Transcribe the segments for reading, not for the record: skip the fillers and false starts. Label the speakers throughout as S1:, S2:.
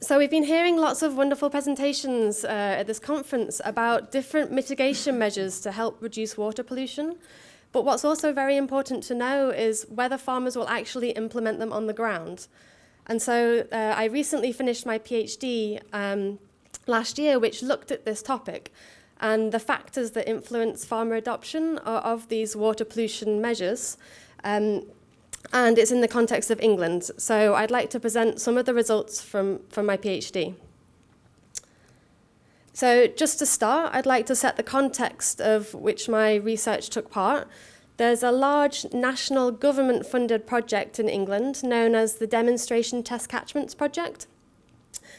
S1: So we've been hearing lots of wonderful presentations at this conference about different mitigation measures to help reduce water pollution. But what's also very important to know is whether farmers will actually implement them on the ground. And so I recently finished my PhD last year, which looked at this topic and the factors that influence farmer adoption of these water pollution measures. And it's in the context of England. So I'd like to present some of the results from my PhD. So just to start, I'd like to set the context of which my research took part. There's a large national government-funded project in England known as the Demonstration Test Catchment project.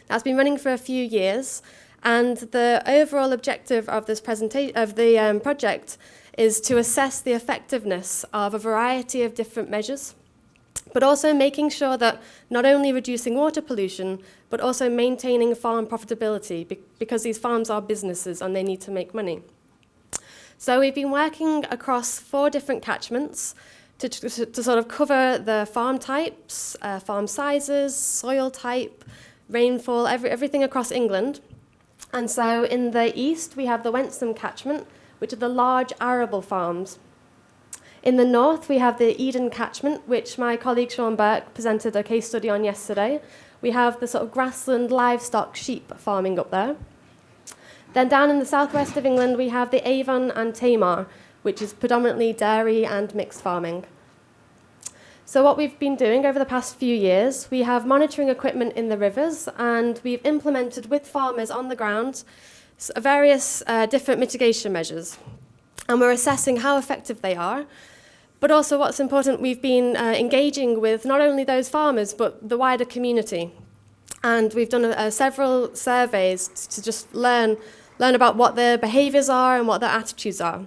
S1: That's been running for a few years, and the overall objective of this project is to assess the effectiveness of a variety of different measures, but also making sure that not only reducing water pollution, but also maintaining farm profitability, because these farms are businesses and they need to make money. So we've been working across 4 different catchments to sort of cover the farm types, farm sizes, soil type, rainfall, everything across England. And so in the east, we have the Wenstham catchment, which are the large arable farms. In the north, we have the Eden catchment, which my colleague Sean Burke presented a case study on yesterday. We have the sort of grassland livestock sheep farming up there. Then down in the southwest of England, we have the Avon and Tamar, which is predominantly dairy and mixed farming. So what we've been doing over the past few years, we have monitoring equipment in the rivers, and we've implemented with farmers on the ground various different mitigation measures. And we're assessing how effective they are. But also what's important, we've been engaging with not only those farmers, but the wider community. And we've done several surveys to just learn about what their behaviours are and what their attitudes are.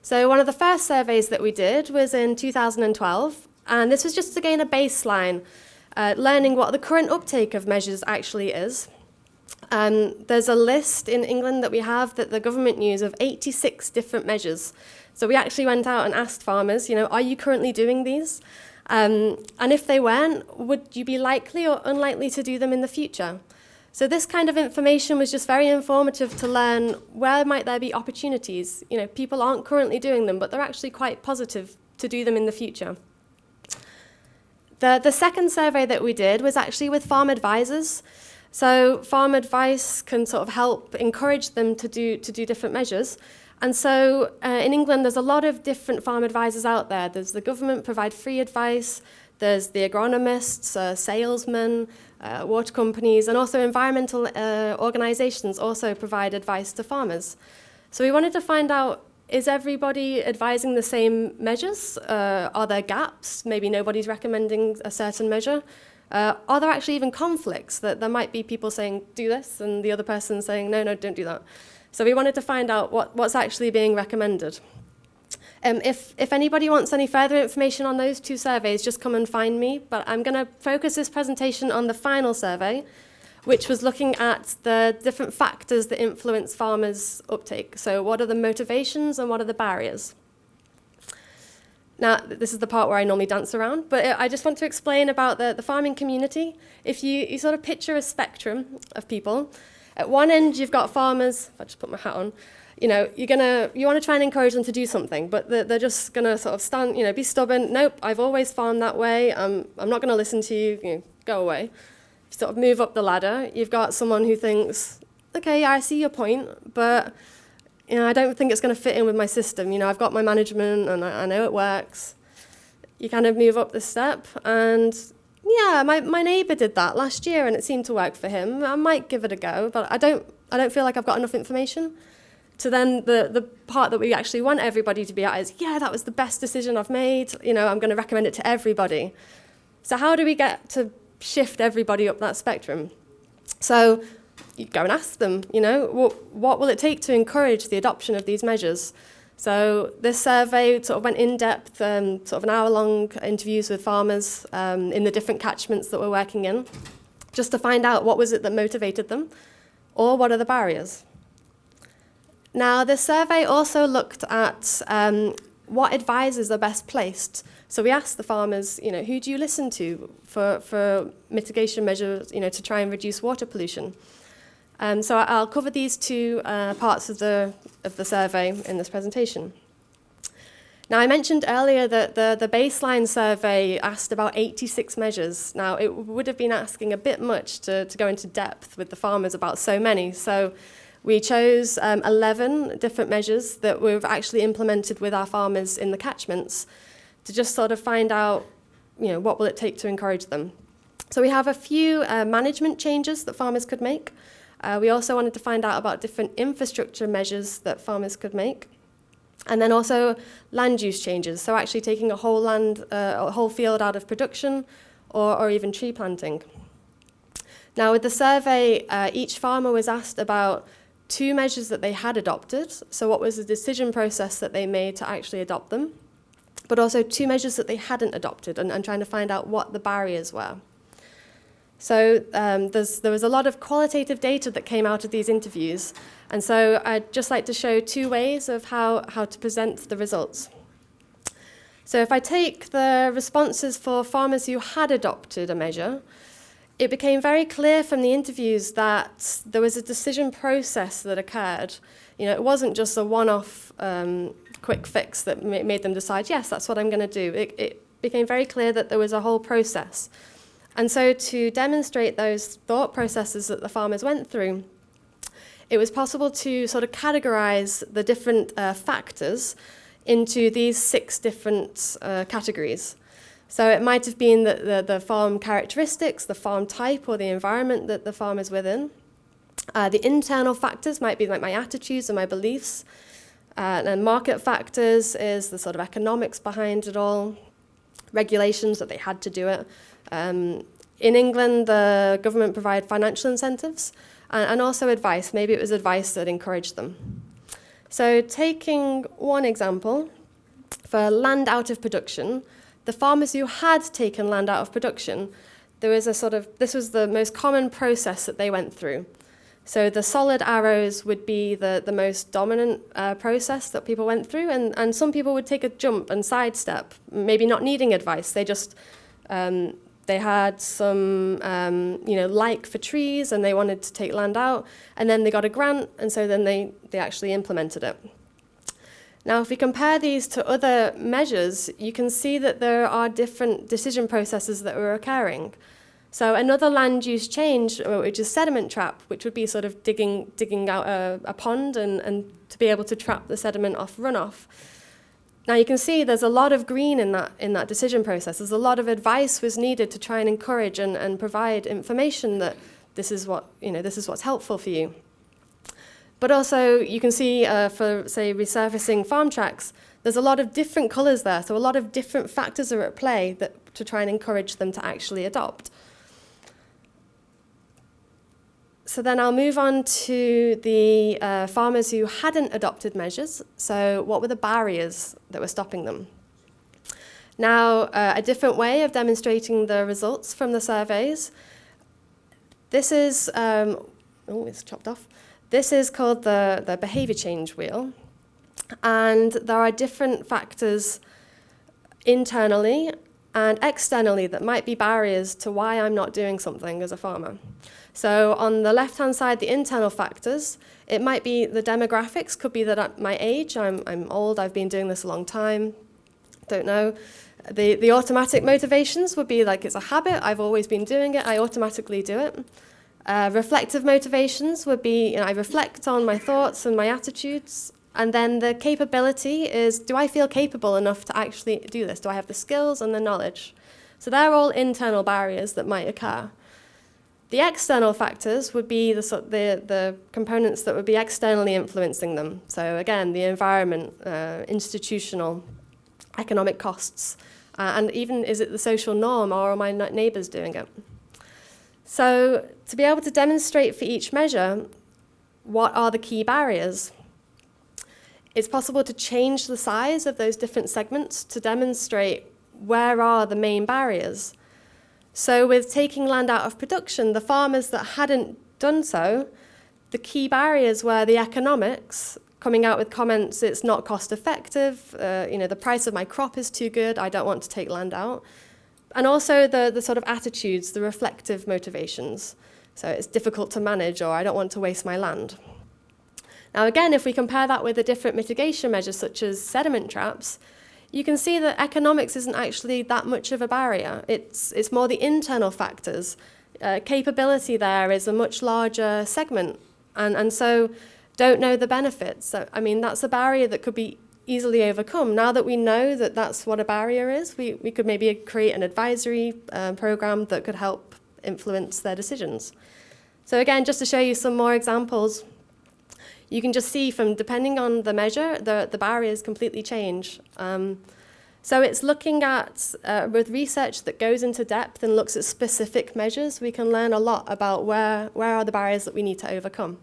S1: So one of the first surveys that we did was in 2012, and this was just to gain a baseline, learning what the current uptake of measures actually is. There's a list in England that we have that the government use of 86 different measures. So we actually went out and asked farmers, are you currently doing these? And if they weren't, would you be likely or unlikely to do them in the future? So this kind of information was just very informative to learn where might there be opportunities. People aren't currently doing them, but they're actually quite positive to do them in the future. The second survey that we did was actually with farm advisors. So farm advice can sort of help encourage them to do different measures. And so in England, there's a lot of different farm advisors out there. There's the government provide free advice, there's the agronomists, salesmen, water companies, and also environmental organisations also provide advice to farmers. So we wanted to find out, is everybody advising the same measures? Are there gaps? Maybe nobody's recommending a certain measure. Are there actually even conflicts, that there might be people saying, do this, and the other person saying, no, don't do that? So we wanted to find out what's actually being recommended. If anybody wants any further information on those 2 surveys, just come and find me. But I'm going to focus this presentation on the final survey, which was looking at the different factors that influence farmers' uptake. So what are the motivations and what are the barriers? Now, this is the part where I normally dance around, but I just want to explain about the farming community. If you sort of picture a spectrum of people, at one end you've got farmers, if I just put my hat on, you want to try and encourage them to do something, but they're just going to sort of stand, be stubborn. Nope, I've always farmed that way. I'm not going to listen to you. Go away. Sort of move up the ladder. You've got someone who thinks, okay, yeah, I see your point, but I don't think it's going to fit in with my system. I've got my management and I know it works. You kind of move up the step, and yeah, my neighbour did that last year and it seemed to work for him. I might give it a go, but I don't feel like I've got enough information. To then the part that we actually want everybody to be at is, yeah, that was the best decision I've made. I'm going to recommend it to everybody. So how do we get to shift everybody up that spectrum? So you go and ask them, what will it take to encourage the adoption of these measures? So this survey sort of went in depth, sort of an hour-long interviews with farmers in the different catchments that we're working in, just to find out what was it that motivated them, or what are the barriers. Now, the survey also looked at what advisors are best placed. So we asked the farmers, who do you listen to for mitigation measures, to try and reduce water pollution? So I'll cover these two parts of the survey in this presentation. Now, I mentioned earlier that the baseline survey asked about 86 measures. Now, it would have been asking a bit much to go into depth with the farmers about so many. So we chose 11 different measures that we've actually implemented with our farmers in the catchments to just sort of find out, what will it take to encourage them. So we have a few management changes that farmers could make. We also wanted to find out about different infrastructure measures that farmers could make. And then also land use changes, so actually taking a whole field out of production or even tree planting. Now with the survey, each farmer was asked about 2 measures that they had adopted, so what was the decision process that they made to actually adopt them, but also 2 measures that they hadn't adopted and trying to find out what the barriers were. So there was a lot of qualitative data that came out of these interviews, and so I'd just like to show 2 ways of how to present the results. So if I take the responses for farmers who had adopted a measure, it became very clear from the interviews that there was a decision process that occurred. It wasn't just a one-off quick fix that made them decide, yes, that's what I'm going to do. It became very clear that there was a whole process. And so to demonstrate those thought processes that the farmers went through, it was possible to sort of categorize the different factors into these 6 different categories. So it might have been the farm characteristics, the farm type, or the environment that the farm is within. The internal factors might be like my attitudes and my beliefs. And market factors is the sort of economics behind it all, regulations that they had to do it. In England, the government provided financial incentives and also advice. Maybe it was advice that encouraged them. So taking one example, for land out of production, the farmers who had taken land out of production, this was the most common process that they went through. So the solid arrows would be the most dominant process that people went through, and some people would take a jump and sidestep, maybe not needing advice. They just they had some like for trees, and they wanted to take land out, and then they got a grant, and so then they actually implemented it. Now, if we compare these to other measures, you can see that there are different decision processes that were occurring. So another land use change, which is sediment trap, which would be sort of digging out a pond and to be able to trap the sediment off runoff. Now you can see there's a lot of green in that decision process. There's a lot of advice was needed to try and encourage and provide information that this is what's helpful for you. But also you can see for, say, resurfacing farm tracks, there's a lot of different colours there, so a lot of different factors are at play to try and encourage them to actually adopt. So then I'll move on to the farmers who hadn't adopted measures. So what were the barriers that were stopping them? Now, a different way of demonstrating the results from the surveys. This is, it's chopped off. This is called the behaviour change wheel. And there are different factors internally and externally that might be barriers to why I'm not doing something as a farmer. So on the left-hand side, the internal factors, it might be the demographics, could be that at my age, I'm old, I've been doing this a long time, don't know. The automatic motivations would be like it's a habit, I've always been doing it, I automatically do it. Reflective motivations would be, I reflect on my thoughts and my attitudes. And then the capability is, do I feel capable enough to actually do this? Do I have the skills and the knowledge? So they're all internal barriers that might occur. The external factors would be the components that would be externally influencing them. So again, the environment, institutional, economic costs, and even is it the social norm or are my neighbours doing it? So to be able to demonstrate for each measure, what are the key barriers? It's possible to change the size of those different segments to demonstrate where are the main barriers. So with taking land out of production, the farmers that hadn't done so, the key barriers were the economics, coming out with comments, it's not cost effective, the price of my crop is too good, I don't want to take land out. And also the sort of attitudes, the reflective motivations. So it's difficult to manage, or I don't want to waste my land. Now again, if we compare that with the different mitigation measures such as sediment traps, you can see that economics isn't actually that much of a barrier. It's more the internal factors. Capability there is a much larger segment, and so don't know the benefits. So, I mean, that's a barrier that could be easily overcome. Now that we know that that's what a barrier is, we could maybe create an advisory program that could help influence their decisions. So again, just to show you some more examples, you can just see from, depending on the measure, the barriers completely change. So it's looking at, with research that goes into depth and looks at specific measures, we can learn a lot about where are the barriers that we need to overcome.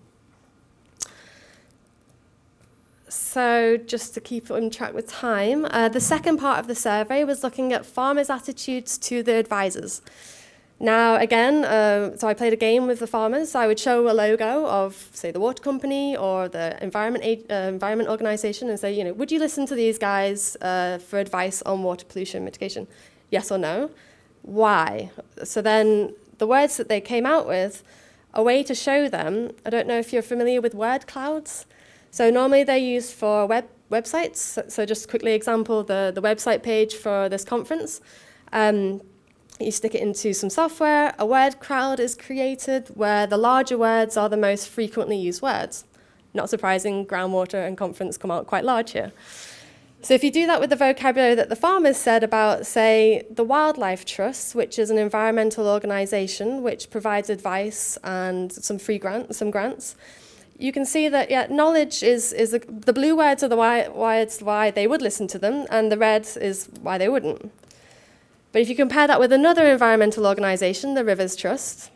S1: So just to keep on track with time, the second part of the survey was looking at farmers' attitudes to the advisors. Now, again, so I played a game with the farmers. I would show a logo of, say, the water company or the environment organization and say, would you listen to these guys for advice on water pollution mitigation? Yes or no? Why? So then the words that they came out with, a way to show them, I don't know if you're familiar with word clouds. So normally they're used for websites. So just quickly example, the website page for this conference. You stick it into some software, a word cloud is created where the larger words are the most frequently used words. Not surprising, groundwater and conference come out quite large here. So if you do that with the vocabulary that the farmers said about, say, the Wildlife Trust, which is an environmental organization which provides advice and some grants, you can see that, knowledge is the blue words are the why they would listen to them, and the red is why they wouldn't. But if you compare that with another environmental organization, the Rivers Trust,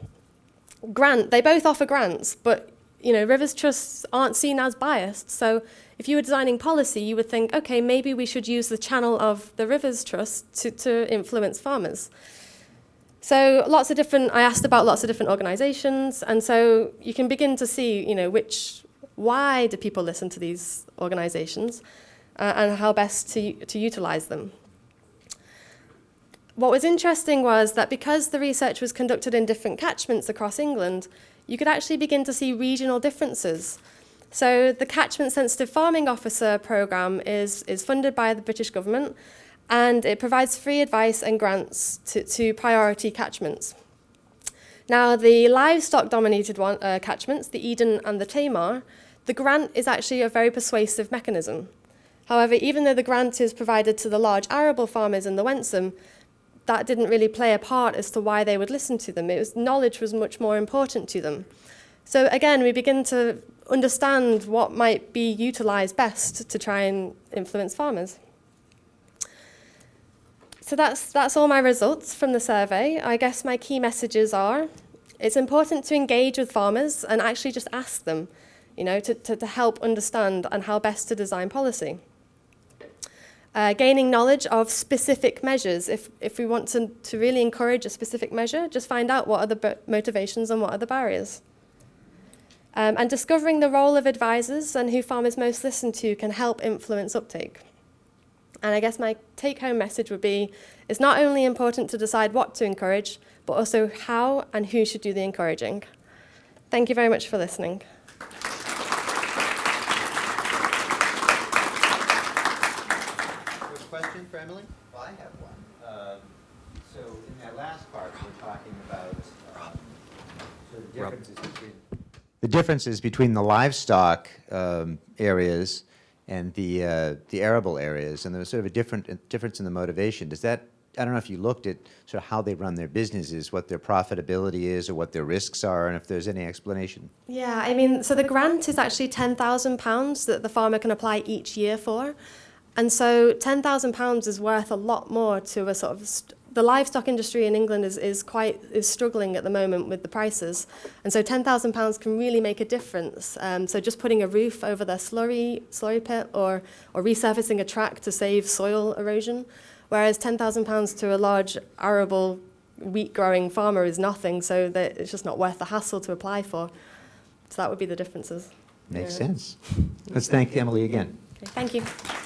S1: they both offer grants, but Rivers Trusts aren't seen as biased. So if you were designing policy, you would think, okay, maybe we should use the channel of the Rivers Trust to influence farmers. So I asked about lots of different organizations, and so you can begin to see, why do people listen to these organizations and how best to utilize them. What was interesting was that because the research was conducted in different catchments across England, you could actually begin to see regional differences. So the Catchment Sensitive Farming Officer programme is funded by the British government, and it provides free advice and grants to priority catchments. Now, the livestock-dominated catchments, the Eden and the Tamar, the grant is actually a very persuasive mechanism. However, even though the grant is provided to the large arable farmers in the Wensum, that didn't really play a part as to why they would listen to them. Knowledge was much more important to them. So again, we begin to understand what might be utilised best to try and influence farmers. So that's all my results from the survey. I guess my key messages are, it's important to engage with farmers and actually just ask them, to help understand and how best to design policy. Gaining knowledge of specific measures. If we want to really encourage a specific measure, just find out what are the motivations and what are the barriers. And discovering the role of advisors and who farmers most listen to can help influence uptake. And I guess my take-home message would be, it's not only important to decide what to encourage, but also how and who should do the encouraging. Thank you very much for listening.
S2: Question for Emilie?
S3: Well, I have one. So in that last part, we're talking about sort of differences between the livestock areas and the arable areas, and there was sort of a difference in the motivation. Does that, I don't know if you looked at sort of how they run their businesses, what their profitability is, or what their risks are, and if there's any explanation.
S1: Yeah, I mean, so the grant is actually £10,000 that the farmer can apply each year for. And so £10,000 is worth a lot more to a sort of, the livestock industry in England is struggling at the moment with the prices. And so £10,000 can really make a difference. So just putting a roof over their slurry pit or resurfacing a track to save soil erosion, whereas £10,000 to a large arable wheat growing farmer is nothing, so that it's just not worth the hassle to apply for. So that would be the differences.
S3: Makes
S1: Yeah.
S3: sense. Let's thank Emily again.
S1: Okay, thank you.